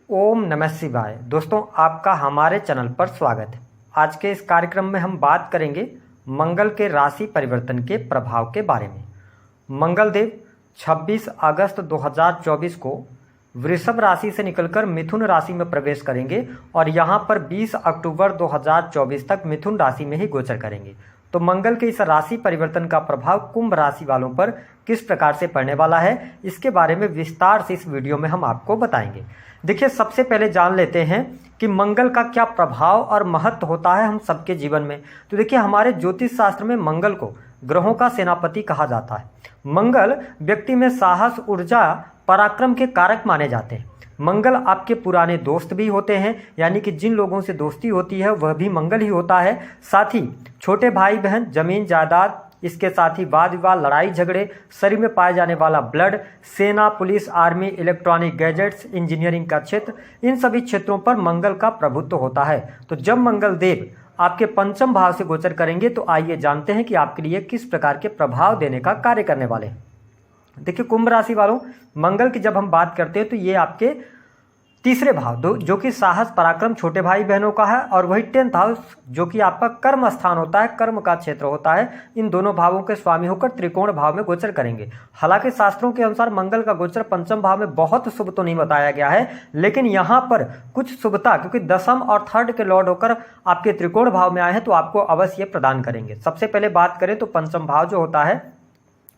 ओम नमः शिवाय। दोस्तों, आपका हमारे चैनल पर स्वागत है। आज के इस कार्यक्रम में हम बात करेंगे मंगल के राशि परिवर्तन के प्रभाव के बारे में। मंगल देव 26 अगस्त 2024 को वृषभ राशि से निकलकर मिथुन राशि में प्रवेश करेंगे और यहाँ पर 20 अक्टूबर 2024 तक मिथुन राशि में ही गोचर करेंगे। तो मंगल के इस राशि परिवर्तन का प्रभाव कुंभ राशि वालों पर किस प्रकार से पड़ने वाला है, इसके बारे में विस्तार से इस वीडियो में हम आपको बताएंगे। देखिए, सबसे पहले जान लेते हैं कि मंगल का क्या प्रभाव और महत्व होता है हम सबके जीवन में। तो देखिए, हमारे ज्योतिष शास्त्र में मंगल को ग्रहों का सेनापति कहा जाता है। मंगल व्यक्ति में साहस, ऊर्जा, पराक्रम के कारक माने जाते हैं। मंगल आपके पुराने दोस्त भी होते हैं, यानी कि जिन लोगों से दोस्ती होती है वह भी मंगल ही होता है। साथ ही छोटे भाई बहन, जमीन जायदाद, इसके साथ ही वाद विवाद, लड़ाई झगड़े, शरीर में पाए जाने वाला ब्लड, सेना, police, army, electronic gadgets, engineering का क्षेत्र, इन सभी क्षेत्रों पर मंगल का प्रभुत्व होता है। तो जब मंगल देव आपके पंचम भाव से गोचर करेंगे तो आइए जानते हैं कि आपके लिए किस प्रकार के प्रभाव देने का कार्य करने वाले हैं। देखिए, कुंभ राशि वालों, मंगल की जब हम बात करते हैं तो ये आपके तीसरे भाव जो कि साहस, पराक्रम, छोटे भाई बहनों का है, और वही 10th हाउस जो कि आपका कर्म स्थान होता है, कर्म का क्षेत्र होता है। इन दोनों भावों के स्वामी होकर त्रिकोण भाव में गोचर करेंगे। हालांकि शास्त्रों के अनुसार मंगल का गोचर पंचम भाव में बहुत शुभ तो नहीं बताया गया है, लेकिन यहाँ पर कुछ शुभता, क्योंकि दसम और थर्ड के लॉर्ड होकर आपके त्रिकोण भाव में आए हैं, तो आपको अवश्य प्रदान करेंगे। सबसे पहले बात करें तो पंचम भाव जो होता है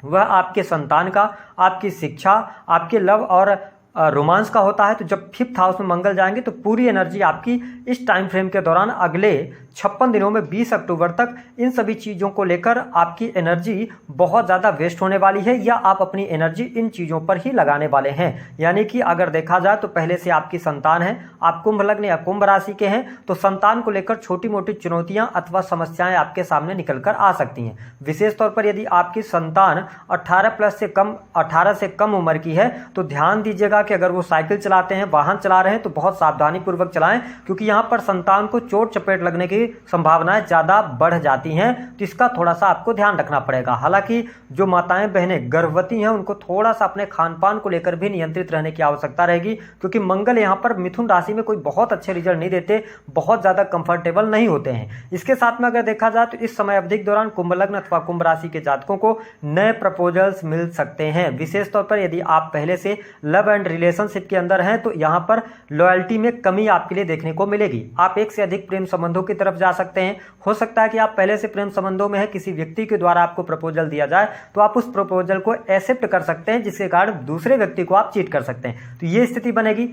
वह आपके संतान का, आपकी शिक्षा, आपके लव और रोमांस का होता है। तो जब 5th हाउस में मंगल जाएंगे तो पूरी एनर्जी आपकी इस टाइम फ्रेम के दौरान अगले 56 दिनों में 20 अक्टूबर तक इन सभी चीज़ों को लेकर आपकी एनर्जी बहुत ज़्यादा वेस्ट होने वाली है, या आप अपनी एनर्जी इन चीज़ों पर ही लगाने वाले हैं। यानी कि अगर देखा जाए तो पहले से आपकी संतान है, आप कुंभ लग्न या कुंभ राशि के हैं, तो संतान को लेकर छोटी मोटी चुनौतियां अथवा समस्याएं आपके सामने निकल कर आ सकती हैं। विशेष तौर पर यदि आपकी संतान 18 से कम उम्र की है तो ध्यान दीजिएगा कि अगर वो साइकिल चलाते हैं, वाहन चला रहे हैं, तो बहुत सावधानी पूर्वक चलाएं, क्योंकि यहाँ पर संतान को चोट चपेट लगने की संभावनाएं ज़्यादा बढ़ जाती हैं। तो इसका थोड़ा सा आपको ध्यान रखना पड़ेगा। हालांकि जो माताएं बहनें गर्भवती हैं उनको थोड़ा सा अपने खान पान को लेकर भी नियंत्रित रहने की आवश्यकता रहेगी, क्योंकि मंगल यहाँ पर मिथुन राशि में कोई बहुत अच्छे रिजल्ट नहीं देते, बहुत ज़्यादा कंफर्टेबल नहीं होते हैं। इसके साथ में अगर देखा जाए तो इस समय अवधि के दौरान कुंभ लग्न अथवा कुंभ राशि के जातकों को नए प्रपोजल्स मिल सकते हैं। विशेष तौर पर यदि आप पहले से लव एंड रिलेशनशिप के अंदर हैं तो यहाँ पर लॉयल्टी में कमी आपके लिए देखने को मिलेगी। आप एक से अधिक प्रेम संबंधों की तरफ जा सकते हैं। हो सकता है कि आप पहले से प्रेम संबंधों में है, किसी व्यक्ति के द्वारा आपको प्रपोजल दिया जाए तो आप उस प्रपोजल को एक्सेप्ट कर सकते हैं, जिसके कारण दूसरे व्यक्ति को आप चीट कर सकते हैं। तो ये स्थिति बनेगी।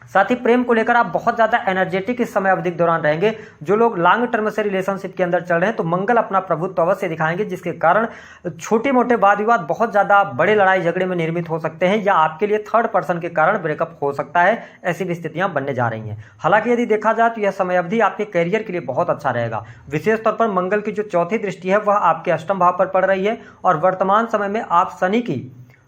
साथ ही प्रेम को लेकर आप बहुत ज़्यादा एनर्जेटिक इस समय अवधि के दौरान रहेंगे। जो लोग लॉन्ग टर्म से रिलेशनशिप के अंदर चल रहे हैं तो मंगल अपना प्रभुत्व अवश्य दिखाएंगे, जिसके कारण छोटे मोटे वाद विवाद बहुत ज़्यादा बड़े लड़ाई झगड़े में निर्मित हो सकते हैं, या आपके लिए थर्ड पर्सन के कारण ब्रेकअप हो सकता है। ऐसी भी स्थितियां बनने जा रही हैं। हालांकि यदि देखा जाए तो यह समय अवधि आपके करियर के लिए बहुत अच्छा रहेगा। विशेष तौर पर मंगल की जो चौथी दृष्टि है वह आपके अष्टम भाव पर पड़ रही है, और वर्तमान समय में आप शनि की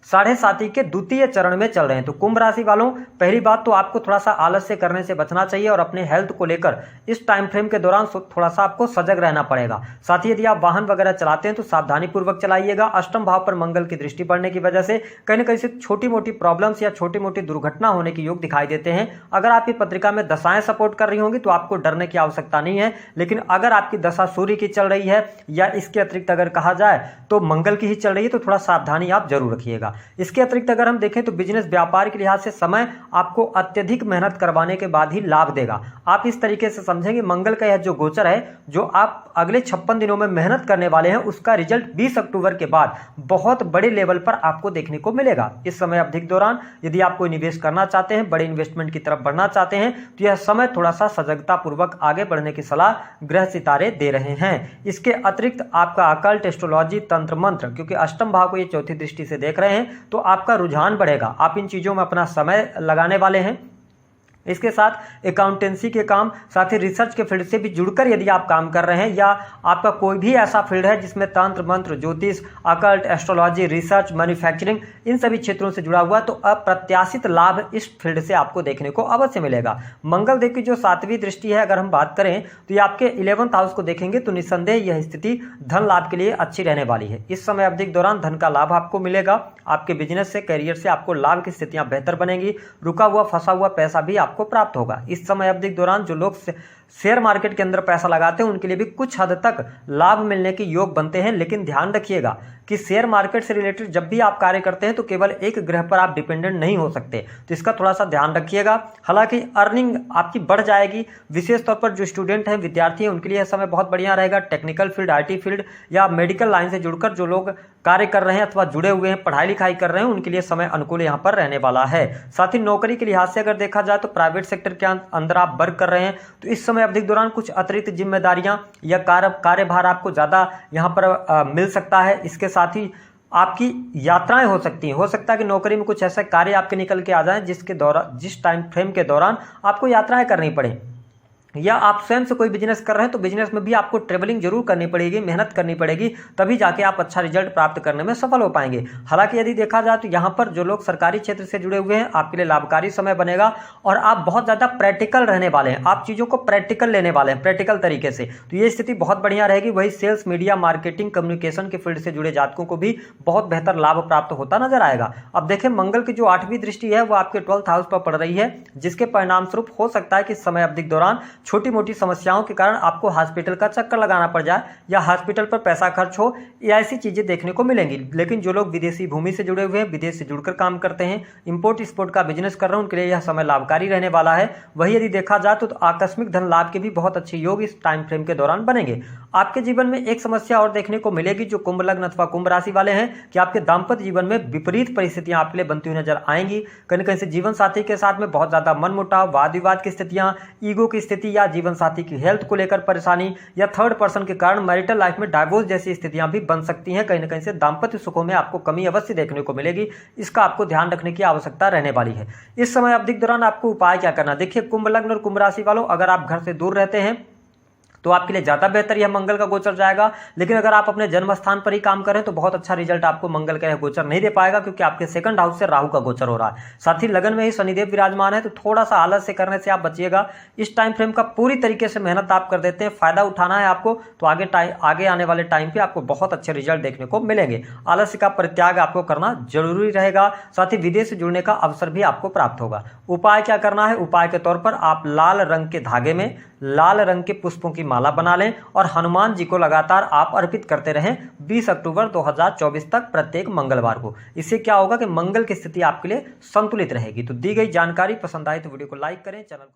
7.5 के द्वितीय चरण में चल रहे हैं। तो कुंभ राशि वालों, पहली बात तो आपको थोड़ा सा आलस्य करने से बचना चाहिए, और अपने हेल्थ को लेकर इस टाइम फ्रेम के दौरान थोड़ा सा आपको सजग रहना पड़ेगा। साथ ही यदि आप वाहन वगैरह चलाते हैं तो सावधानी पूर्वक चलाइएगा। अष्टम भाव पर मंगल की दृष्टि पड़ने की वजह से कहीं न कहीं से छोटी मोटी प्रॉब्लम्स या छोटी मोटी दुर्घटना होने के योग दिखाई देते हैं। अगर आपकी पत्रिका में दशाएं सपोर्ट कर रही होंगी तो आपको डरने की आवश्यकता नहीं है, लेकिन अगर आपकी दशा सूर्य की चल रही है या इसके अतिरिक्त अगर कहा जाए तो मंगल की ही चल रही है, तो थोड़ा सावधानी आप जरूर रखिएगा। इसके अतिरिक्त अगर हम देखें तो बिजनेस व्यापार के लिहाज से समय आपको अत्यधिक मेहनत करवाने के बाद ही लाभ देगा। आप इस तरीके से समझेंगे, मंगल का यह जो गोचर है, जो आप अगले 56 दिनों में मेहनत करने वाले हैं, उसका रिजल्ट 20 अक्टूबर के बाद बहुत बड़े लेवल पर आपको देखने को मिलेगा। इस समय अवधि के दौरान यदि आप कोई निवेश करना चाहते हैं, बड़े इन्वेस्टमेंट की तरफ बढ़ना चाहते हैं, तो यह समय थोड़ा सा सजगता पूर्वक आगे बढ़ने की सलाह ग्रह सितारे दे रहे हैं। इसके अतिरिक्त आपका अकल्ट, एस्ट्रोलॉजी, तंत्र मंत्र, क्योंकि अष्टम भाव को ये चौथी दृष्टि से देख रहे हैं, तो आपका रुझान बढ़ेगा। आप इन चीजों में अपना समय लगाने वाले हैं। इसके साथ अकाउंटेंसी के काम, साथ ही रिसर्च के फील्ड से भी जुड़कर यदि आप काम कर रहे हैं, या आपका कोई भी ऐसा फील्ड है जिसमें तंत्र मंत्र, ज्योतिष, अकल्ट, एस्ट्रोलॉजी, रिसर्च, मैन्युफैक्चरिंग, इन सभी क्षेत्रों से जुड़ा हुआ, तो अप्रत्याशित लाभ इस फील्ड से आपको देखने को अवश्य मिलेगा। मंगल देव की जो 7वीं दृष्टि है, अगर हम बात करें तो ये आपके 11th हाउस को देखेंगे, तो निस्संदेह यह स्थिति धन लाभ के लिए अच्छी रहने वाली है। इस समय अवधि के दौरान धन का लाभ आपको मिलेगा। आपके बिजनेस से, करियर से आपको लाभ की स्थितियां बेहतर बनेगी। रुका हुआ फंसा हुआ पैसा भी आप आपको प्राप्त होगा। इस समय अवधि के दौरान जो लोग शेयर मार्केट के अंदर पैसा लगाते हैं उनके लिए भी कुछ हद तक लाभ मिलने के योग बनते हैं, लेकिन ध्यान रखिएगा कि शेयर मार्केट से रिलेटेड जब भी आप कार्य करते हैं तो केवल एक ग्रह पर आप डिपेंडेंट नहीं हो सकते, तो इसका थोड़ा सा ध्यान रखिएगा। हालांकि अर्निंग आपकी बढ़ जाएगी, विशेष तौर पर जो स्टूडेंट हैं, विद्यार्थी हैं, उनके लिए यह समय बहुत बढ़िया रहेगा। टेक्निकल फील्ड, IT फील्ड या मेडिकल लाइन से जुड़कर जो लोग कार्य कर रहे हैं अथवा जुड़े हुए हैं, पढ़ाई लिखाई कर रहे हैं, उनके लिए समय अनुकूल यहाँ पर रहने वाला है। साथ ही नौकरी के लिहाज से अगर देखा जाए तो प्राइवेट सेक्टर के अंदर आप वर्क कर रहे हैं तो इस समय अवधि के दौरान कुछ अतिरिक्त जिम्मेदारियां या कार्यभार आपको ज़्यादा यहाँ पर मिल सकता है। इसके साथ ही आपकी यात्राएं हो सकती हैं, हो सकता है कि नौकरी में कुछ ऐसे कार्य आपके निकल के आ जाएं जिस टाइम फ्रेम के दौरान आपको यात्राएं करनी पड़े, या आप स्वयं से कोई बिजनेस कर रहे हैं तो बिजनेस में भी आपको ट्रेवलिंग जरूर करनी पड़ेगी, मेहनत करनी पड़ेगी, तभी जाके आप अच्छा रिजल्ट प्राप्त करने में सफल हो पाएंगे। हालांकि यदि देखा जाए तो यहाँ पर जो लोग सरकारी क्षेत्र से जुड़े हुए हैं आपके लिए लाभकारी समय बनेगा और आप बहुत ज़्यादा प्रैक्टिकल रहने वाले हैं, आप चीज़ों को प्रैक्टिकल लेने वाले हैं, प्रैक्टिकल तरीके से, तो ये स्थिति बहुत बढ़िया रहेगी। वही सेल्स, मीडिया, मार्केटिंग, कम्युनिकेशन के फील्ड से जुड़े जातकों को भी बहुत बेहतर लाभ प्राप्त होता नजर आएगा। अब देखें, मंगल की जो 8वीं दृष्टि है वो आपके 12th हाउस पर पड़ रही है, जिसके परिणाम स्वरूप हो सकता है कि समय अवधि के दौरान छोटी मोटी समस्याओं के कारण आपको हॉस्पिटल का चक्कर लगाना पड़ जाए या हॉस्पिटल पर पैसा खर्च हो, या ऐसी चीजें देखने को मिलेंगी। लेकिन जो लोग विदेशी भूमि से जुड़े हुए हैं, विदेश से जुड़कर काम करते हैं, इंपोर्ट एक्सपोर्ट का बिजनेस कर रहे हैं, उनके लिए यह समय लाभकारी रहने वाला है। वही यदि देखा जाए तो आकस्मिक धन लाभ के भी बहुत अच्छे योग इस टाइम फ्रेम के दौरान बनेंगे। आपके जीवन में एक समस्या और देखने को मिलेगी जो कुंभ लग्न अथवा कुंभ राशि वाले हैं कि आपके दाम्पत्य जीवन में विपरीत परिस्थितियां आपके लिए बनती हुई नजर आएंगी। कहीं न कहीं से जीवन साथी के साथ में बहुत ज्यादा मनमुटाव, वाद विवाद की स्थितियां, ईगो की स्थिति या जीवन साथी की हेल्थ को लेकर परेशानी या थर्ड पर्सन के कारण मैरिटल लाइफ में डाइवोर्स जैसी स्थितियां भी बन सकती हैं। कहीं न कहीं से दाम्पत्य सुखों में आपको कमी अवश्य देखने को मिलेगी, इसका आपको ध्यान रखने की आवश्यकता रहने वाली है। इस समय अवधि के दौरान आपको उपाय क्या करना, देखिए कुंभ लग्न और कुंभ राशि वालों, अगर आप घर से दूर रहते हैं तो आपके लिए ज्यादा बेहतर यह मंगल का गोचर जाएगा। लेकिन अगर आप अपने जन्म स्थान पर ही काम करें तो बहुत अच्छा रिजल्ट आपको मंगल का यह गोचर नहीं दे पाएगा, क्योंकि आपके 2nd हाउस से राहु का गोचर हो रहा है। साथ ही लगन में ही शनिदेव विराजमान है, तो थोड़ा सा आलस्य करने से आप बचिएगा। इस टाइम फ्रेम का पूरी तरीके से मेहनत आप कर देते हैं, फायदा उठाना है आपको, तो आगे आने वाले टाइम पे आपको बहुत अच्छे रिजल्ट देखने को मिलेंगे। आलस्य का परित्याग आपको करना जरूरी रहेगा। साथ ही विदेश से जुड़ने का अवसर भी आपको प्राप्त होगा। उपाय क्या करना है, उपाय के तौर पर आप लाल रंग के धागे में लाल रंग के पुष्पों की माला बना लें और हनुमान जी को लगातार आप अर्पित करते रहें 20 अक्टूबर 2024 तक प्रत्येक मंगलवार को। इससे क्या होगा कि मंगल की स्थिति आपके लिए संतुलित रहेगी। तो दी गई जानकारी पसंद आई तो वीडियो को लाइक करें, चैनल को